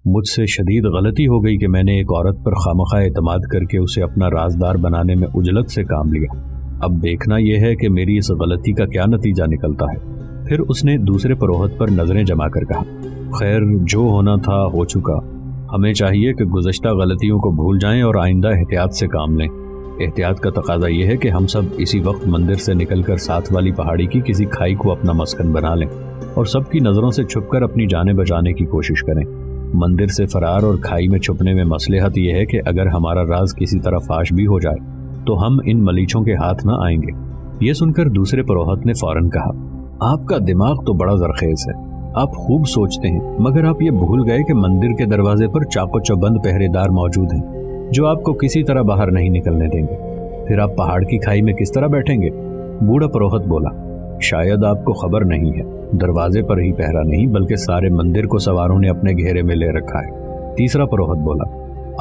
مجھ سے شدید غلطی ہو گئی کہ میں نے ایک عورت پر خامخواہ اعتماد کر کے اسے اپنا رازدار بنانے میں اجلت سے کام لیا۔ اب دیکھنا یہ ہے کہ میری اس غلطی کا کیا نتیجہ نکلتا ہے۔ پھر اس نے دوسرے پروہت پر نظریں جما کر کہا، خیر جو ہونا تھا ہو چکا، ہمیں چاہیے کہ گزشتہ غلطیوں کو بھول جائیں اور آئندہ احتیاط سے کام لیں۔ احتیاط کا تقاضا یہ ہے کہ ہم سب اسی وقت مندر سے نکل کر ساتھ والی پہاڑی کی کسی کھائی کو اپنا مسکن بنا لیں اور سب کی نظروں سے چھپ کر اپنی جانیں بچانے کی کوشش کریں۔ مندر سے فرار اور کھائی میں چھپنے میں مصلحت یہ ہے کہ اگر ہمارا راز کسی طرح فاش بھی ہو جائے تو ہم ان ملیچوں کے ہاتھ نہ آئیں گے۔ یہ سن کر دوسرے پروہت نے فوراً کہا، آپ کا دماغ تو بڑا زرخیز ہے، آپ خوب سوچتے ہیں، مگر آپ یہ بھول گئے کہ مندر کے دروازے پر چاق و چوبند پہرے دار موجود ہیں جو آپ کو کسی طرح باہر نہیں نکلنے دیں گے۔ پھر آپ پہاڑ کی کھائی میں کس طرح بیٹھیں گے؟ بوڑھا پروہت بولا، شاید آپ کو خبر نہیں ہے، دروازے پر ہی پہرا نہیں بلکہ سارے مندر کو سواروں نے اپنے گھیرے میں لے رکھا ہے۔ تیسرا پروہت بولا،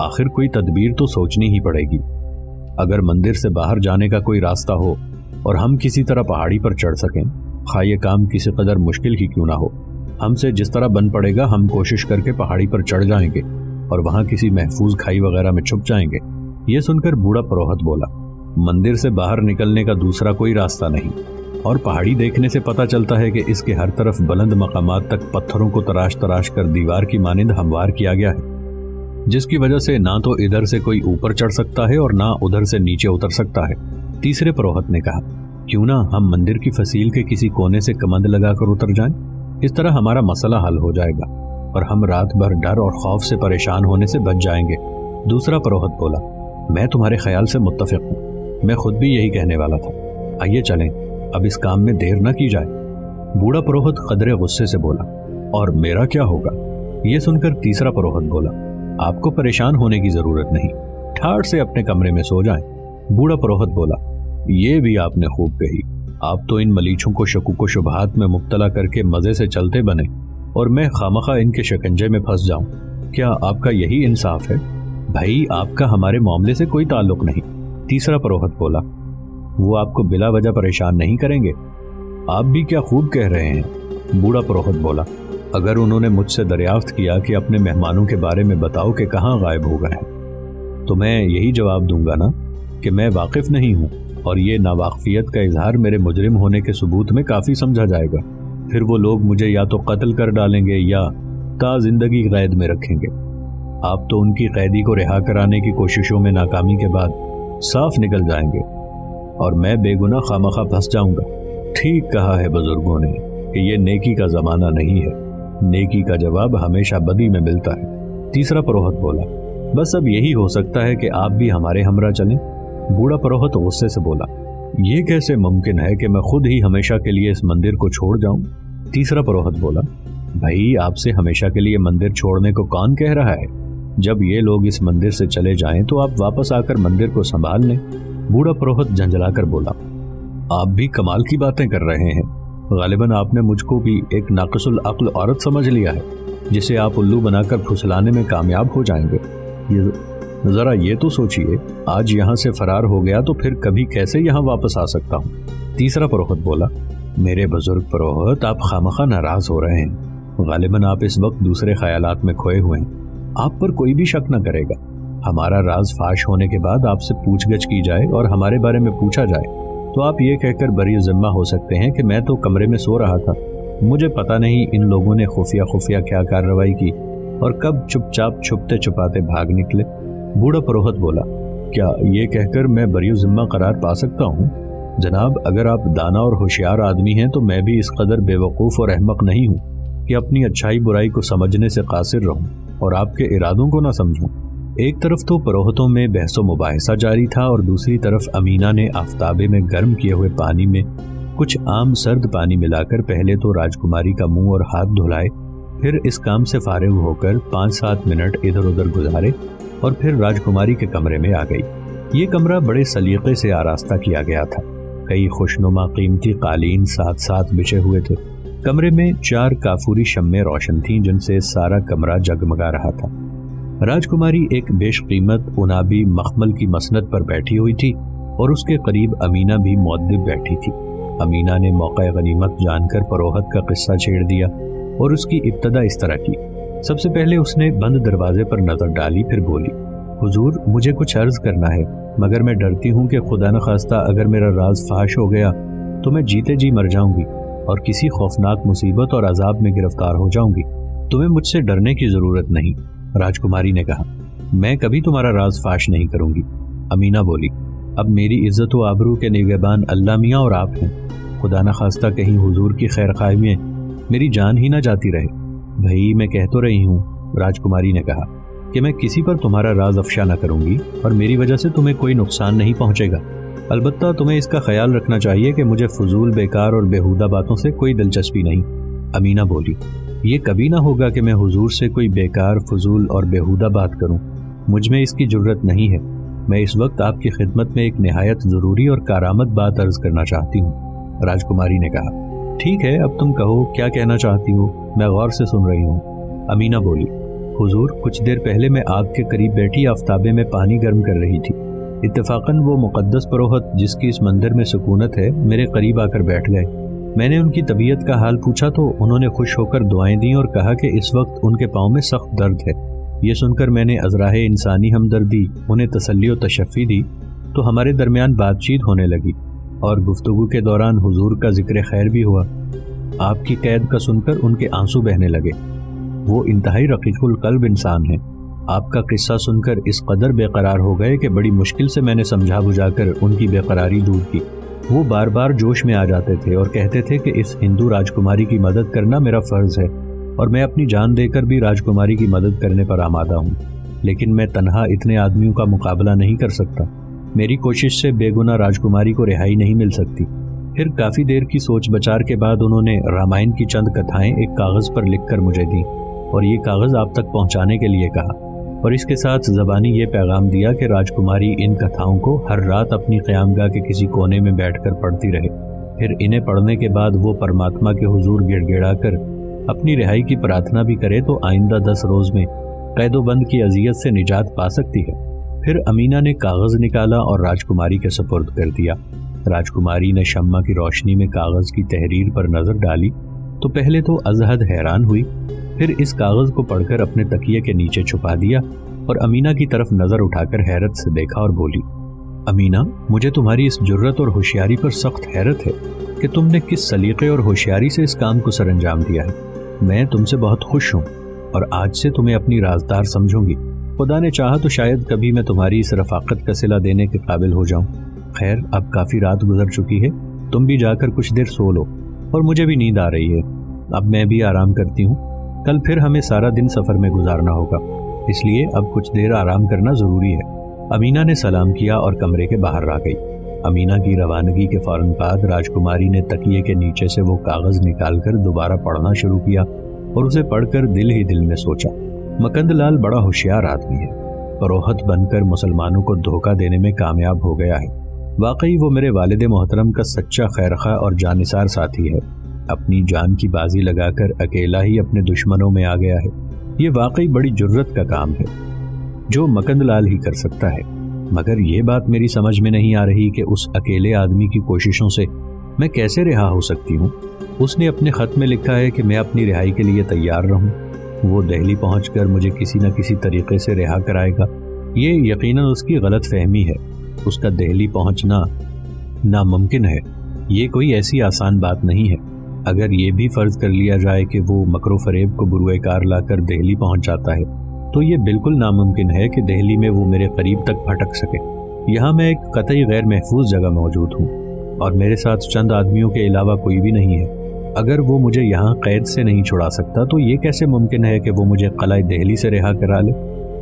آخر کوئی تدبیر تو سوچنی ہی پڑے گی۔ اگر مندر سے باہر جانے کا کوئی راستہ ہو اور ہم کسی طرح پہاڑی پر چڑھ سکیں، خواہ یہ کام کسی قدر مشکل ہی کیوں نہ ہو، ہم سے جس طرح بن پڑے گا ہم کوشش کر کے پہاڑی پر چڑھ جائیں گے اور وہاں کسی محفوظ کھائی وغیرہ میں چھپ جائیں گے۔ یہ سن کر بوڑھا پروہت بولا، مندر سے باہر نکلنے کا دوسرا کوئی راستہ نہیں، اور پہاڑی دیکھنے سے پتہ چلتا ہے کہ اس کے ہر طرف بلند مقامات تک پتھروں کو تراش تراش کر دیوار کی مانند ہموار کیا گیا ہے، جس کی وجہ سے نہ تو ادھر سے کوئی اوپر چڑھ سکتا ہے اور نہ ادھر سے نیچے اتر سکتا ہے۔ تیسرے پروہت نے کہا، کیوں نہ ہم مندر کی فصیل کے کسی کونے سے کمند لگا کر اتر جائیں، اس طرح ہمارا مسئلہ حل ہو جائے گا اور ہم رات بھر ڈر اور خوف سے پریشان ہونے سے بچ جائیں گے۔ دوسرا پروہت بولا، میں تمہارے خیال سے متفق ہوں، میں خود بھی یہی کہنے والا تھا، آئیے چلیں، اب اس کام میں دیر نہ کی جائے۔ بوڑھا پروہت قدرے غصے سے بولا، اور میرا کیا ہوگا؟ یہ سن کر تیسرا پروہت بولا، آپ کو پریشان ہونے کی ضرورت نہیں، ٹھاٹ سے اپنے کمرے میں سو جائیں۔ بوڑھا پروہت بولا، یہ بھی آپ نے خوب کہی، آپ تو ان ملیچوں کو شکوک و شبہات میں مبتلا کر کے مزے سے چلتے بنے اور میں خامخواہ ان کے شکنجے میں پھنس جاؤں، کیا آپ کا یہی انصاف ہے؟ بھائی آپ کا ہمارے معاملے سے کوئی تعلق نہیں۔ تیسرا پروہت بولا، وہ آپ کو بلا وجہ پریشان نہیں کریں گے، آپ بھی کیا خوب کہہ رہے ہیں۔ بوڑھا پروہت بولا، اگر انہوں نے مجھ سے دریافت کیا کہ اپنے مہمانوں کے بارے میں بتاؤ کہ کہاں غائب ہو گئے ہیں، تو میں یہی جواب دوں گا نا کہ میں واقف نہیں ہوں، اور یہ ناواقفیت کا اظہار میرے مجرم ہونے کے ثبوت میں کافی سمجھا جائے گا۔ پھر وہ لوگ مجھے یا تو قتل کر ڈالیں گے یا تا زندگی قید میں رکھیں گے۔ آپ تو ان کی قیدی کو رہا کرانے کی کوششوں میں ناکامی کے بعد صاف نکل جائیں گے اور میں بے گناہ خامخواہ پھنس جاؤں گا۔ ٹھیک کہا ہے بزرگوں نے کہ یہ نیکی کا زمانہ نہیں ہے، نیکی کا جواب ہمیشہ بدی میں ملتا ہے۔ تیسرا پروہت بولا، بس اب یہی ہو سکتا ہے کہ آپ بھی ہمارے ہمراہ چلیں۔ بوڑھا پروہت غصے سے بولا، یہ کیسے ممکن ہے کہ میں خود ہی ہمیشہ کے لیے اس مندر کو چھوڑ جاؤں؟ تیسرا پروہت بولا، بھائی آپ سے ہمیشہ کے لیے مندر چھوڑنے کو کون کہہ رہا ہے؟ جب یہ لوگ اس مندر سے چلے جائیں تو آپ واپس آ کر مندر کو سنبھال لیں۔ بوڑھا پروہت جھنجھلا کر بولا، آپ بھی کمال کی باتیں کر رہے ہیں، غالباً آپ نے مجھ کو بھی ایک ناقص العقل عورت سمجھ لیا ہے جسے آپ الو بنا کر پھسلانے میں کامیاب ہو جائیں گے۔ ذرا یہ تو سوچئے، آج یہاں سے فرار ہو گیا تو پھر کبھی کیسے یہاں واپس آ سکتا ہوں؟ تیسرا پروہت بولا، میرے بزرگ پروہت آپ خامخواہ ناراض ہو رہے ہیں، غالباً آپ اس وقت دوسرے خیالات میں کھوئے ہوئے ہیں، آپ پر کوئی بھی شک نہ کرے گا۔ ہمارا راز فاش ہونے کے بعد آپ سے پوچھ گچھ کی جائے اور ہمارے بارے میں پوچھا جائے تو آپ یہ کہہ کر بری ذمہ ہو سکتے ہیں کہ میں تو کمرے میں سو رہا تھا، مجھے پتہ نہیں ان لوگوں نے خفیہ کیا کارروائی کی اور کب چپ چاپ چھپتے چھپاتے بھاگ نکلے۔ بوڑھا پروہت بولا، کیا یہ کہہ کر میں بری ذمہ قرار پا سکتا ہوں؟ جناب اگر آپ دانا اور ہوشیار آدمی ہیں تو میں بھی اس قدر بے وقوف اور احمق نہیں ہوں کہ اپنی اچھائی برائی کو سمجھنے سے قاصر رہوں اور آپ کے ارادوں کو نہ سمجھوں۔ ایک طرف تو پروہتوں میں بحث و مباحثہ جاری تھا اور دوسری طرف امینہ نے آفتابے میں گرم کیے ہوئے پانی میں کچھ عام سرد پانی ملا کر پہلے تو راجکماری کا منہ اور ہاتھ دھلائے، پھر اس کام سے فارغ ہو کر 5-7 منٹ ادھر ادھر گزارے اور پھر راجکماری کے کمرے میں آ گئی۔ یہ کمرہ بڑے سلیقے سے آراستہ کیا گیا تھا، کئی خوشنما قیمتی قالین ساتھ ساتھ بچھے ہوئے تھے۔ کمرے میں 4 کافوری شمعیں روشن تھیں جن سے سارا کمرہ جگمگا رہا تھا۔ راجکماری ایک بیش قیمت انابی مخمل کی مسند پر بیٹھی ہوئی تھی اور اس کے قریب امینہ بھی مؤدب بیٹھی تھی۔ امینہ نے موقع غنیمت جان کر پروہت کا قصہ چھیڑ دیا اور اس کی ابتدا اس طرح کی، سب سے پہلے اس نے بند دروازے پر نظر ڈالی، پھر بولی، حضور مجھے کچھ عرض کرنا ہے، مگر میں ڈرتی ہوں کہ خدا نخواستہ اگر میرا راز فاش ہو گیا تو میں جیتے جی مر جاؤں گی اور کسی خوفناک مصیبت اور عذاب میں گرفتار ہو جاؤں گی۔ تمہیں مجھ سے ڈرنے کی ضرورت نہیں، راجکماری نے کہا۔ میں کبھی تمہارا راز فاش نہیں کروں گی، امینا بولی۔ اب میری عزت و آبرو کے نگہبان اللہ میاں اور آپ ہیں، خدا نخواستہ کہیں حضور کی خیر خواہی میں میری جان ہی نہ جاتی رہے۔ بھائی میں کہہ تو رہی ہوں، راجکماری نے کہا، کہ میں کسی پر تمہارا راز افشا نہ کروں گی اور میری وجہ سے تمہیں کوئی نقصان نہیں پہنچے گا۔ البتہ تمہیں اس کا خیال رکھنا چاہیے کہ مجھے فضول بیکار اور بیہودہ باتوں سے کوئی دلچسپی نہیں، امینا بولی۔ یہ کبھی نہ ہوگا کہ میں حضور سے کوئی بیکار، فضول اور بیہودہ بات کروں، مجھ میں اس کی جرت نہیں ہے۔ میں اس وقت آپ کی خدمت میں ایک نہایت ضروری اور کارآمد بات عرض کرنا چاہتی ہوں، راجکماری نے کہا۔ ٹھیک ہے، اب تم کہو کیا کہنا چاہتی ہو، میں غور سے سن رہی ہوں، امینا بولی۔ حضور کچھ دیر پہلے میں آگ کے قریب بیٹھی آفتابے میں پانی گرم کر رہی تھی، اتفاقاً وہ مقدس پروہت جس کی اس مندر میں سکونت ہے میرے قریب آ کر بیٹھ گئے۔ میں نے ان کی طبیعت کا حال پوچھا تو انہوں نے خوش ہو کر دعائیں دیں اور کہا کہ اس وقت ان کے پاؤں میں سخت درد ہے۔ یہ سن کر میں نے ازراہ انسانی ہمدردی انہیں تسلی و تشفی دی تو ہمارے درمیان بات چیت ہونے لگی اور گفتگو کے دوران حضور کا ذکر خیر بھی ہوا۔ آپ کی قید کا سن کر ان کے آنسو بہنے لگے۔ وہ انتہائی رقیق القلب انسان ہیں۔ آپ کا قصہ سن کر اس قدر بے قرار ہو گئے کہ بڑی مشکل سے میں نے سمجھا بجھا کر ان کی بے قراری دور کی۔ وہ بار بار جوش میں آ جاتے تھے اور کہتے تھے کہ اس ہندو راجکماری کی مدد کرنا میرا فرض ہے اور میں اپنی جان دے کر بھی راجکماری کی مدد کرنے پر آمادہ ہوں، لیکن میں تنہا اتنے آدمیوں کا مقابلہ نہیں کر سکتا۔ میری کوشش سے بے گناہ راجکماری کو رہائی نہیں مل سکتی۔ پھر کافی دیر کی سوچ بچار کے بعد انہوں نے رامائن کی چند کتھائیں ایک کاغذ پر لکھ کر مجھے دیں اور یہ کاغذ آپ تک پہنچانے کے لیے کہا، اور اس کے ساتھ زبانی یہ پیغام دیا کہ راجکماری ان کتھاؤں کو ہر رات اپنی قیامگاہ کے کسی کونے میں بیٹھ کر پڑھتی رہے۔ پھر انہیں پڑھنے کے بعد وہ پرماتما کے حضور گڑ گڑا کر اپنی رہائی کی پرارتھنا بھی کرے تو آئندہ 10 روز میں قید و بند کی اذیت سے نجات پا سکتی ہے۔ پھر امینا نے کاغذ نکالا اور راجکماری کے سپرد کر دیا۔ راجکماری نے شمع کی روشنی میں کاغذ کی تحریر پر نظر ڈالی تو پہلے تو ازحد حیران ہوئی، پھر اس کاغذ کو پڑھ کر اپنے تکیے کے نیچے چھپا دیا اور امینا کی طرف نظر اٹھا کر حیرت سے دیکھا اور بولی، امینا مجھے تمہاری اس جرت اور ہوشیاری پر سخت حیرت ہے کہ تم نے کس سلیقے اور ہوشیاری سے اس کام کو سر انجام دیا ہے۔ میں تم سے بہت خوش ہوں اور آج سے تمہیں اپنی رازدار سمجھوں گی۔ خدا نے چاہا تو شاید کبھی میں تمہاری اس رفاقت کا صلہ دینے کے قابل ہو جاؤں۔ خیر اب کافی رات گزر چکی ہے، تم بھی جا کر کچھ دیر سو لو اور مجھے بھی نیند آ رہی ہے، اب میں بھی آرام کرتی ہوں۔ کل پھر ہمیں سارا دن سفر میں گزارنا ہوگا، اس لیے اب کچھ دیر آرام کرنا ضروری ہے۔ امینا نے سلام کیا اور کمرے کے باہر آ گئی۔ امینا کی روانگی کے فوراً بعد راجکماری نے تکیے کے نیچے سے وہ کاغذ نکال کر دوبارہ پڑھنا شروع کیا اور اسے پڑھ کر دل ہی دل میں سوچا، مکند لال بڑا ہوشیار آدمی ہے، پروہت بن کر مسلمانوں کو دھوکہ دینے میں کامیاب ہو گیا ہے۔ واقعی وہ میرے والد محترم کا سچا خیرخواہ اور جانثار ساتھی ہے، اپنی جان کی بازی لگا کر اکیلا ہی اپنے دشمنوں میں آ گیا ہے۔ یہ واقعی بڑی جرت کا کام ہے جو مکند لال ہی کر سکتا ہے، مگر یہ بات میری سمجھ میں نہیں آ رہی کہ اس اکیلے آدمی کی کوششوں سے میں کیسے رہا ہو سکتی ہوں۔ اس نے اپنے خط میں لکھا ہے کہ میں اپنی رہائی کے لیے تیار رہوں، وہ دہلی پہنچ کر مجھے کسی نہ کسی طریقے سے رہا کرائے گا۔ یہ یقیناً اس کی غلط فہمی ہے، اس کا دہلی پہنچنا ناممکن ہے، یہ کوئی ایسی آسان بات نہیں ہے۔ اگر یہ بھی فرض کر لیا جائے کہ وہ مکر و فریب کو بروئے کار لا کر دہلی پہنچ جاتا ہے تو یہ بالکل ناممکن ہے کہ دہلی میں وہ میرے قریب تک پھٹک سکے۔ یہاں میں ایک قطعی غیر محفوظ جگہ موجود ہوں اور میرے ساتھ چند آدمیوں کے علاوہ کوئی بھی نہیں ہے۔ اگر وہ مجھے یہاں قید سے نہیں چھڑا سکتا تو یہ کیسے ممکن ہے کہ وہ مجھے قلعہ دہلی سے رہا کرا لے؟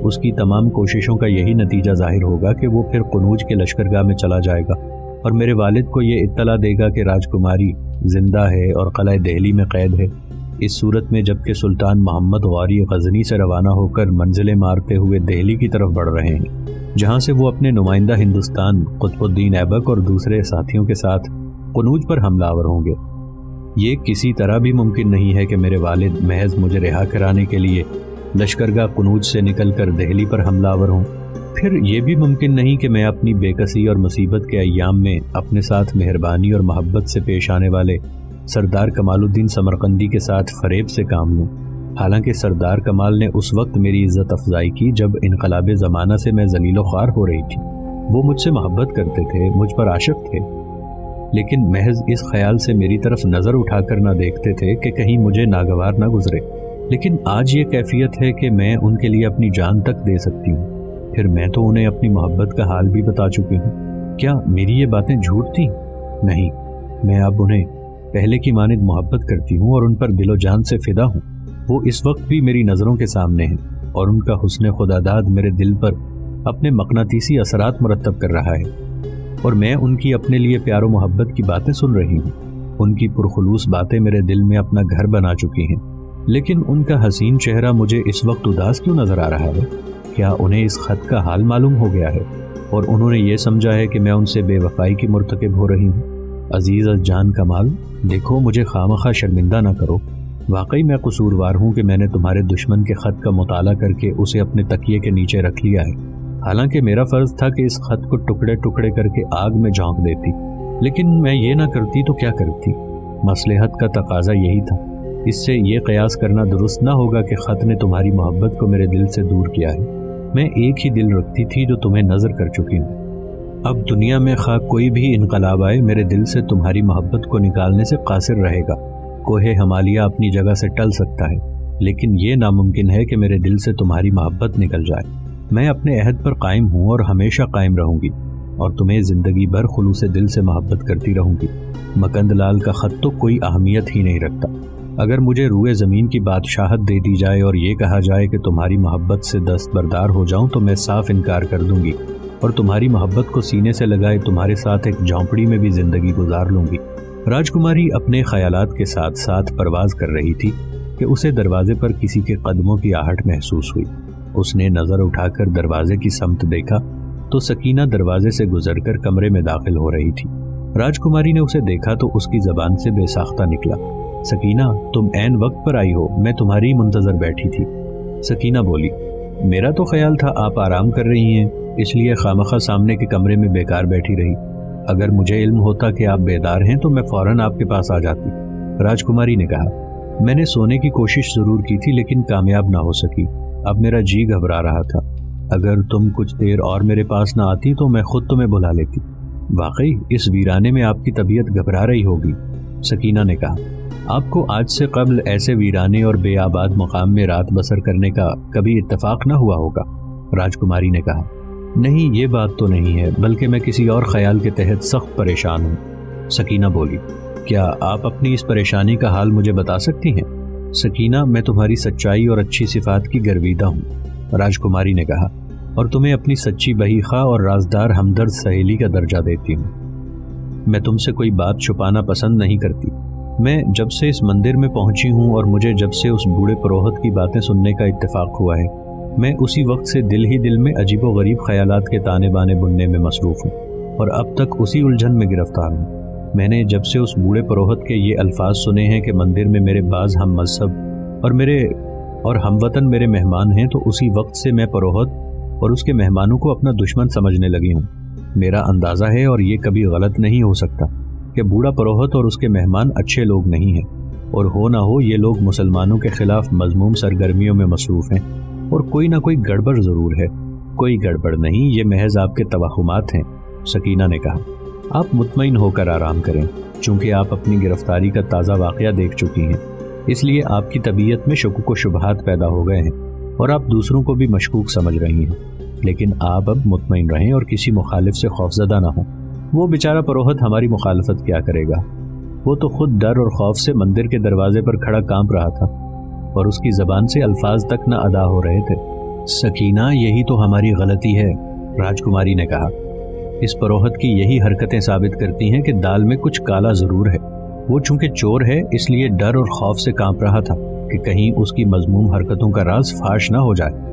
اس کی تمام کوششوں کا یہی نتیجہ ظاہر ہوگا کہ وہ پھر قنوج کے لشکرگاہ میں چلا جائے گا اور میرے والد کو یہ اطلاع دے گا کہ راجکماری زندہ ہے اور قلعہ دہلی میں قید ہے۔ اس صورت میں جبکہ سلطان محمد غوری غزنی سے روانہ ہو کر منزلیں مارتے ہوئے دہلی کی طرف بڑھ رہے ہیں، جہاں سے وہ اپنے نمائندہ ہندوستان قطب الدین ایبک اور دوسرے ساتھیوں کے ساتھ قنوج پر حملہ آور ہوں گے، یہ کسی طرح بھی ممکن نہیں ہے کہ میرے والد محض مجھے رہا کرانے کے لیے لشکرگاہ قنوج سے نکل کر دہلی پر حملہ آور ہوں۔ پھر یہ بھی ممکن نہیں کہ میں اپنی بے کسی اور مصیبت کے ایام میں اپنے ساتھ مہربانی اور محبت سے پیش آنے والے سردار کمال الدین سمرقندی کے ساتھ فریب سے کام لوں۔ حالانکہ سردار کمال نے اس وقت میری عزت افزائی کی جب انقلاب زمانہ سے میں ذلیل و خوار ہو رہی تھی۔ وہ مجھ سے محبت کرتے تھے، مجھ پر عاشق تھے، لیکن محض اس خیال سے میری طرف نظر اٹھا کر نہ دیکھتے تھے کہ کہیں مجھے ناگوار نہ گزرے۔ لیکن آج یہ کیفیت ہے کہ میں ان کے لیے اپنی جان تک دے سکتی ہوں۔ پھر میں تو انہیں اپنی محبت کا حال بھی بتا چکی ہوں۔ کیا میری یہ باتیں جھوٹ تھیں؟ نہیں، میں اب انہیں پہلے کی مانند محبت کرتی ہوں اور ان پر دل و جان سے فدا ہوں۔ وہ اس وقت بھی میری نظروں کے سامنے ہیں اور ان کا حسن خداداد میرے دل پر اپنے مقناطیسی اثرات مرتب کر رہا ہے، اور میں ان کی اپنے لیے پیار و محبت کی باتیں سن رہی ہوں۔ ان کی پرخلوص باتیں میرے دل میں اپنا گھر بنا چکی ہیں، لیکن ان کا حسین چہرہ مجھے اس وقت اداس کیوں نظر آ رہا ہے؟ کیا انہیں اس خط کا حال معلوم ہو گیا ہے اور انہوں نے یہ سمجھا ہے کہ میں ان سے بے وفائی کی مرتکب ہو رہی ہوں؟ عزیز از جان کمال، دیکھو مجھے خواہ شرمندہ نہ کرو۔ واقعی میں قصوروار ہوں کہ میں نے تمہارے دشمن کے خط کا مطالعہ کر کے اسے اپنے تکیے کے نیچے رکھ لیا ہے، حالانکہ میرا فرض تھا کہ اس خط کو ٹکڑے ٹکڑے کر کے آگ میں جھونک دیتی، لیکن میں یہ نہ کرتی تو کیا کرتی؟ مصلحت کا تقاضا یہی تھا۔ اس سے یہ قیاس کرنا درست نہ ہوگا کہ خط نے تمہاری محبت کو میرے دل سے دور کیا ہے۔ میں ایک ہی دل رکھتی تھی جو تمہیں نظر کر چکی ہوں۔ اب دنیا میں خواہ کوئی بھی انقلاب آئے، میرے دل سے تمہاری محبت کو نکالنے سے قاصر رہے گا۔ کوہ ہمالیہ اپنی جگہ سے ٹل سکتا ہے، لیکن یہ ناممکن ہے کہ میرے دل سے تمہاری محبت نکل جائے۔ میں اپنے عہد پر قائم ہوں اور ہمیشہ قائم رہوں گی، اور تمہیں زندگی بھر خلوص دل سے محبت کرتی رہوں گی۔ مکند لال کا خط تو کوئی اہمیت ہی نہیں رکھتا۔ اگر مجھے روئے زمین کی بادشاہت دے دی جائے اور یہ کہا جائے کہ تمہاری محبت سے دستبردار ہو جاؤں تو میں صاف انکار کر دوں گی، اور تمہاری محبت کو سینے سے لگائے تمہارے ساتھ ایک جھونپڑی میں بھی زندگی گزار لوں گی۔ راجکماری اپنے خیالات کے ساتھ ساتھ پرواز کر رہی تھی کہ اسے دروازے پر کسی کے قدموں کی آہٹ محسوس ہوئی۔ اس نے نظر اٹھا کر دروازے کی سمت دیکھا تو سکینہ دروازے سے گزر کر کمرے میں داخل ہو رہی تھی۔ راجکماری نے اسے دیکھا تو اس کی زبان سے بے ساختہ نکلا، سکینہ تم عین وقت پر آئی ہو، میں تمہاری منتظر بیٹھی تھی۔ سکینہ بولی، میرا تو خیال تھا آپ آرام کر رہی ہیں، اس لیے خامخواہ سامنے کے کمرے میں بیکار بیٹھی رہی۔ اگر مجھے علم ہوتا کہ آپ بیدار ہیں تو میں فوراً آپ کے پاس آ جاتی۔ راجکماری نے کہا، میں نے سونے کی کوشش ضرور کی تھی لیکن کامیاب نہ ہو سکی۔ اب میرا جی گھبرا رہا تھا۔ اگر تم کچھ دیر اور میرے پاس نہ آتی تو میں خود تمہیں بلا لیتی۔ واقعی اس ویرانے میں آپ کی طبیعت گھبرا رہی ہوگی، سکینہ نے کہا۔ آپ کو آج سے قبل ایسے ویرانے اور بے آباد مقام میں رات بسر کرنے کا کبھی اتفاق نہ ہوا ہوگا، راجکماری نے کہا۔ نہیں، یہ بات تو نہیں ہے، بلکہ میں کسی اور خیال کے تحت سخت پریشان ہوں، سکینہ بولی۔ کیا آپ اپنی اس پریشانی کا حال مجھے بتا سکتی ہیں؟ سکینہ، میں تمہاری سچائی اور اچھی صفات کی گرویدہ ہوں، راجکماری نے کہا، اور تمہیں اپنی سچی بہی خواہ اور رازدار ہمدرد سہیلی کا درجہ دیتی ہوں۔ میں تم سے کوئی بات چھپانا پسند نہیں کرتی۔ میں جب سے اس مندر میں پہنچی ہوں اور مجھے جب سے اس بوڑھے پروہت کی باتیں سننے کا اتفاق ہوا ہے، میں اسی وقت سے دل ہی دل میں عجیب و غریب خیالات کے تانے بانے بننے میں مصروف ہوں، اور اب تک اسی الجھن میں گرفتار ہوں۔ میں نے جب سے اس بوڑھے پروہت کے یہ الفاظ سنے ہیں کہ مندر میں میرے بعض ہم مذہب اور ہم وطن میرے مہمان ہیں، تو اسی وقت سے میں پروہت اور اس کے مہمانوں کو اپنا دشمن سمجھنے لگی ہوں۔ میرا اندازہ ہے، اور یہ کبھی غلط نہیں ہو سکتا، کہ بوڑھا پروہت اور اس کے مہمان اچھے لوگ نہیں ہیں، اور ہو نہ ہو یہ لوگ مسلمانوں کے خلاف مذموم سرگرمیوں میں مصروف ہیں، اور کوئی نہ کوئی گڑبڑ ضرور ہے۔ کوئی گڑبڑ نہیں، یہ محض آپ کے توہمات ہیں، سکینہ نے کہا۔ آپ مطمئن ہو کر آرام کریں، چونکہ آپ اپنی گرفتاری کا تازہ واقعہ دیکھ چکی ہیں، اس لیے آپ کی طبیعت میں شکوک و شبہات پیدا ہو گئے ہیں، اور آپ دوسروں کو بھی مشکوک سمجھ رہی ہیں۔ لیکن آپ اب مطمئن رہیں اور کسی مخالف سے خوفزدہ نہ ہوں۔ وہ بیچارہ پروہت ہماری مخالفت کیا کرے گا؟ وہ تو خود ڈر اور خوف سے مندر کے دروازے پر کھڑا کانپ رہا تھا، اور اس کی زبان سے الفاظ تک نہ ادا ہو رہے تھے۔ سکینہ، یہی تو ہماری غلطی ہے، راجکماری نے کہا۔ اس پروہت کی یہی حرکتیں ثابت کرتی ہیں کہ دال میں کچھ کالا ضرور ہے۔ وہ چونکہ چور ہے، اس لیے ڈر اور خوف سے کانپ رہا تھا کہ کہیں اس کی مذموم حرکتوں کا راز فاش نہ ہو جائے۔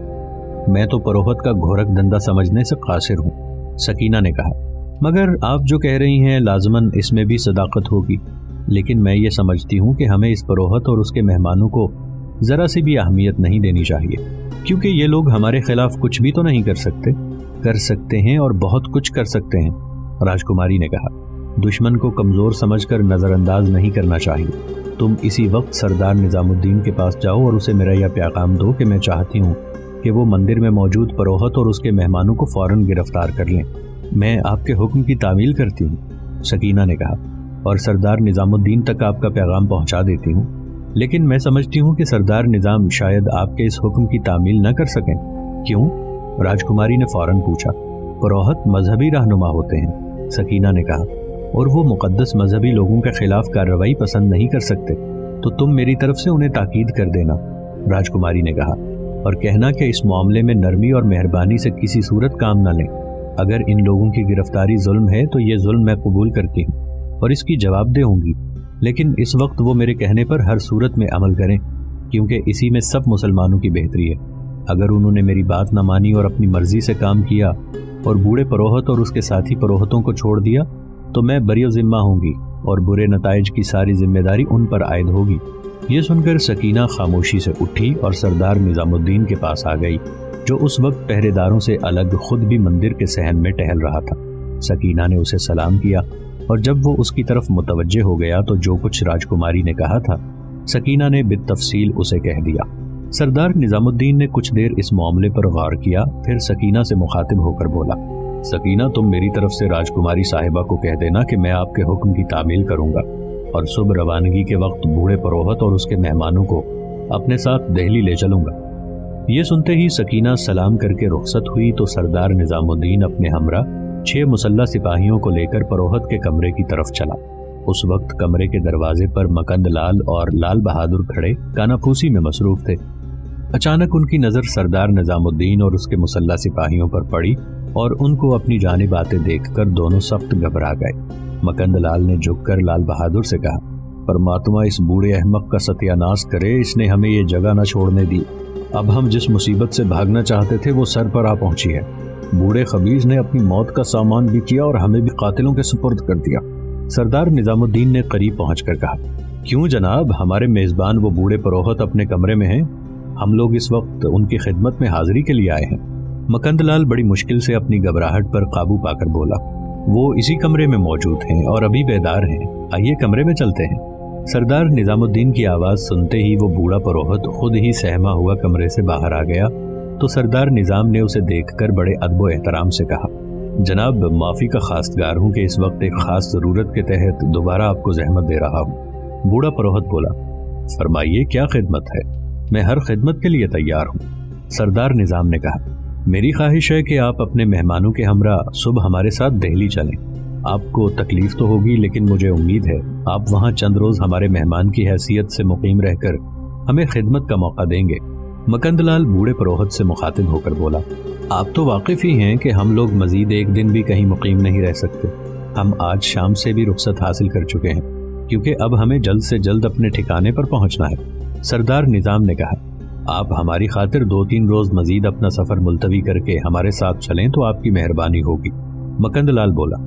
میں تو پروہت کا گھورک دندہ سمجھنے سے قاصر ہوں، سکینہ نے کہا، مگر آپ جو کہہ رہی ہیں لازماً اس میں بھی صداقت ہوگی، لیکن میں یہ سمجھتی ہوں کہ ہمیں اس پروہت اور اس کے مہمانوں کو ذرا سی بھی اہمیت نہیں دینی چاہیے، کیونکہ یہ لوگ ہمارے خلاف کچھ بھی تو نہیں کر سکتے۔ کر سکتے ہیں، اور بہت کچھ کر سکتے ہیں، راجکماری نے کہا۔ دشمن کو کمزور سمجھ کر نظر انداز نہیں کرنا چاہیے۔ تم اسی وقت سردار نظام الدین کے پاس جاؤ اور اسے میرا یہ پیغام دو کہ میں چاہتی ہوں کہ وہ مندر میں موجود پروہت اور اس کے مہمانوں کو فوراً گرفتار کر لیں۔ میں آپ کے حکم کی تعمیل کرتی ہوں، سکینہ نے کہا، اور سردار نظام الدین تک آپ کا پیغام پہنچا دیتی ہوں، لیکن میں سمجھتی ہوں کہ سردار نظام شاید آپ کے اس حکم کی تعمیل نہ کر سکیں۔ کیوں؟ راجکماری نے فوراً پوچھا۔ پروہت مذہبی رہنما ہوتے ہیں، سکینہ نے کہا، اور وہ مقدس مذہبی لوگوں کے خلاف کارروائی پسند نہیں کر سکتے، تو تم میری طرف سے انہیں تاکید کر دینا، راجکماری نے کہا، اور کہنا کہ اس معاملے میں نرمی اور مہربانی سے کسی صورت کام نہ لیں۔ اگر ان لوگوں کی گرفتاری ظلم ہے تو یہ ظلم میں قبول کرتی ہوں اور اس کی جواب دہ ہوں گی، لیکن اس وقت وہ میرے کہنے پر ہر صورت میں عمل کریں، کیونکہ اسی میں سب مسلمانوں کی بہتری ہے۔ اگر انہوں نے میری بات نہ مانی اور اپنی مرضی سے کام کیا اور بوڑھے پروہت اور اس کے ساتھی پروہتوں کو چھوڑ دیا تو میں بری ذمہ ہوں گی اور برے نتائج کی ساری ذمہ داری ان پر عائد ہوگی۔ یہ سن کر سکینہ خاموشی سے اٹھی اور سردار نظام الدین کے پاس آ گئی، جو اس وقت پہرے داروں سے الگ خود بھی مندر کے صحن میں ٹہل رہا تھا۔ سکینہ نے اسے سلام کیا، اور جب وہ اس کی طرف متوجہ ہو گیا تو جو کچھ راجکماری نے کہا تھا سکینہ نے بالتفصیل اسے کہہ دیا۔ سردار نظام الدین نے کچھ دیر اس معاملے پر غور کیا، پھر سکینہ سے مخاطب ہو کر بولا، سکینہ، تم میری طرف سے راجکماری صاحبہ کو کہہ دینا کہ میں آپ کے حکم کی تعمیل کروں گا اور صبح روانگی کے وقت بوڑھے پروہت اور اس کے مہمانوں کو اپنے ساتھ دہلی لے چلوں گا۔ یہ سنتے ہی سکینہ سلام کر کے رخصت ہوئی تو سردار نظام الدین اپنے ہمراہ 6 مسلح سپاہیوں کو لے کر پروہت کے کمرے کی طرف چلا۔ اس وقت کمرے کے دروازے پر مکند لال اور لال بہادر کھڑے کاناپھوسی میں مصروف تھے۔ اچانک ان کی نظر سردار نظام الدین اور اس کے مسلح سپاہیوں پر پڑی اور ان کو اپنی جانب آتے دیکھ کر دونوں سخت گھبرا گئے۔ مکند لال نے جھک کر لال بہادر سے کہا، پرماتما اس بوڑھے احمق کا ستیہ ناش کرے، اس نے ہمیں یہ جگہ نہ چھوڑنے دی۔ اب ہم جس مصیبت سے بھاگنا چاہتے تھے وہ سر پر آ پہنچی ہے۔ بوڑھے خبیث نے اپنی موت کا سامان بھی کیا اور ہمیں بھی قاتلوں کے سپرد کر دیا۔ سردار نظام الدین نے قریب پہنچ کر کہا، کیوں جناب، ہمارے میزبان وہ بوڑھے پروہت اپنے کمرے میں ہیں، ہم لوگ اس وقت ان کی خدمت میں حاضری کے لیے آئے ہیں۔ مکند لال بڑی مشکل سے اپنی گھبراہٹ پر قابو پا کر بولا، وہ اسی کمرے میں موجود ہیں اور ابھی بیدار ہیں، آئیے کمرے میں چلتے ہیں۔ سردار نظام الدین کی آواز سنتے ہی وہ بوڑھا پروہت خود ہی سہما ہوا کمرے سے باہر آ گیا تو سردار نظام نے اسے دیکھ کر بڑے ادب و احترام سے کہا، جناب معافی کا خواستگار ہوں کہ اس وقت ایک خاص ضرورت کے تحت دوبارہ آپ کو زحمت دے رہا ہوں۔ بوڑھا پروہت بولا، فرمائیے کیا خدمت ہے، میں ہر خدمت کے لیے تیار ہوں۔ سردار نظام نے کہا، میری خواہش ہے کہ آپ اپنے مہمانوں کے ہمراہ صبح ہمارے ساتھ دہلی چلیں۔ آپ کو تکلیف تو ہوگی لیکن مجھے امید ہے آپ وہاں چند روز ہمارے مہمان کی حیثیت سے مقیم رہ کر ہمیں خدمت کا موقع دیں گے۔ مکند لال بوڑھے پروہت سے مخاطب ہو کر بولا، آپ تو واقف ہی ہیں کہ ہم لوگ مزید ایک دن بھی کہیں مقیم نہیں رہ سکتے، ہم آج شام سے بھی رخصت حاصل کر چکے ہیں کیونکہ اب ہمیں جلد سے جلد اپنے ٹھکانے پر پہنچنا ہے۔ سردار نظام نے کہا، آپ ہماری خاطر 2-3 روز مزید اپنا سفر ملتوی کر کے ہمارے ساتھ چلیں تو آپ کی مہربانی ہوگی۔ مکند لال بولا،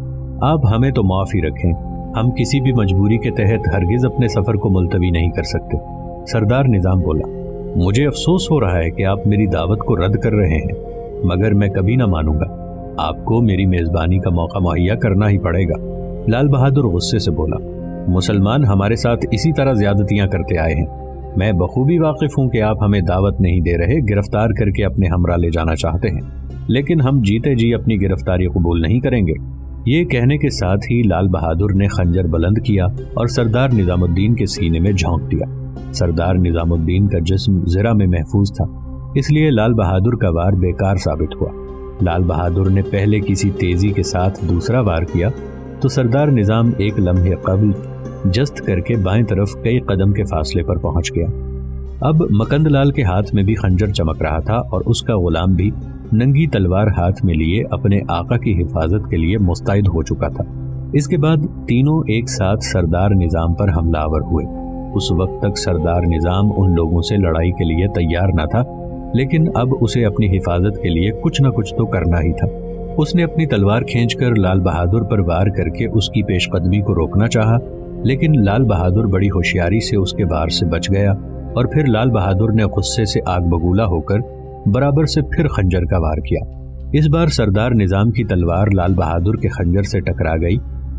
آپ ہمیں تو معافی رکھیں، ہم کسی بھی مجبوری کے تحت ہرگز اپنے سفر کو ملتوی نہیں کر سکتے۔ سردار نظام بولا، مجھے افسوس ہو رہا ہے کہ آپ میری دعوت کو رد کر رہے ہیں، مگر میں کبھی نہ مانوں گا، آپ کو میری میزبانی کا موقع مہیا کرنا ہی پڑے گا۔ لال بہادر غصے سے بولا، مسلمان ہمارے ساتھ اسی طرح زیادتیاں کرتے آئے ہیں، میں بخوبی واقف ہوں کہ آپ ہمیں دعوت نہیں دے رہے، گرفتار کر کے اپنے ہمراہ لے جانا چاہتے ہیں، لیکن ہم جیتے جی اپنی گرفتاری قبول نہیں کریں گے۔ یہ کہنے کے ساتھ ہی لال بہادر نے خنجر بلند کیا اور سردار نظام الدین کے سینے میں جھونک دیا۔ سردار نظام الدین کا جسم زرہ میں محفوظ تھا، اس لیے لال بہادر کا وار بیکار ثابت ہوا۔ لال بہادر نے پہلے کسی تیزی کے ساتھ دوسرا وار کیا تو سردار نظام ایک لمحے قبل جست کر کے بائیں طرف کئی قدم کے فاصلے پر پہنچ گیا۔ اب مکند لال کے ہاتھ میں بھی خنجر چمک رہا تھا اور اس کا غلام بھی ننگی تلوار ہاتھ میں لیے اپنے آقا کی حفاظت کے لیے مستعد ہو چکا تھا۔ اس کے بعد تینوں ایک ساتھ سردار نظام پر حملہ آور ہوئے۔ اس وقت تک سردار نظام ان لوگوں سے لڑائی کے لیے تیار نہ تھا، لیکن اب اسے اپنی حفاظت کے لیے کچھ نہ کچھ تو کرنا ہی تھا۔ اس نے اپنی تلوار کھینچ کر لال بہادر پر وار کر کے اس کی پیش قدمی کو روکنا چاہا، لیکن لال بہادر بڑی ہوشیاری سے اس کے وار سے بچ گیا اور پھر لال بہادر نے غصے سے آگ بگولا ہو کر برابر سے پھر خنجر کا وار کیا۔ اس بار سردار نظام کی تلوار لال بہادر کے خنجر سے ٹکرا گئی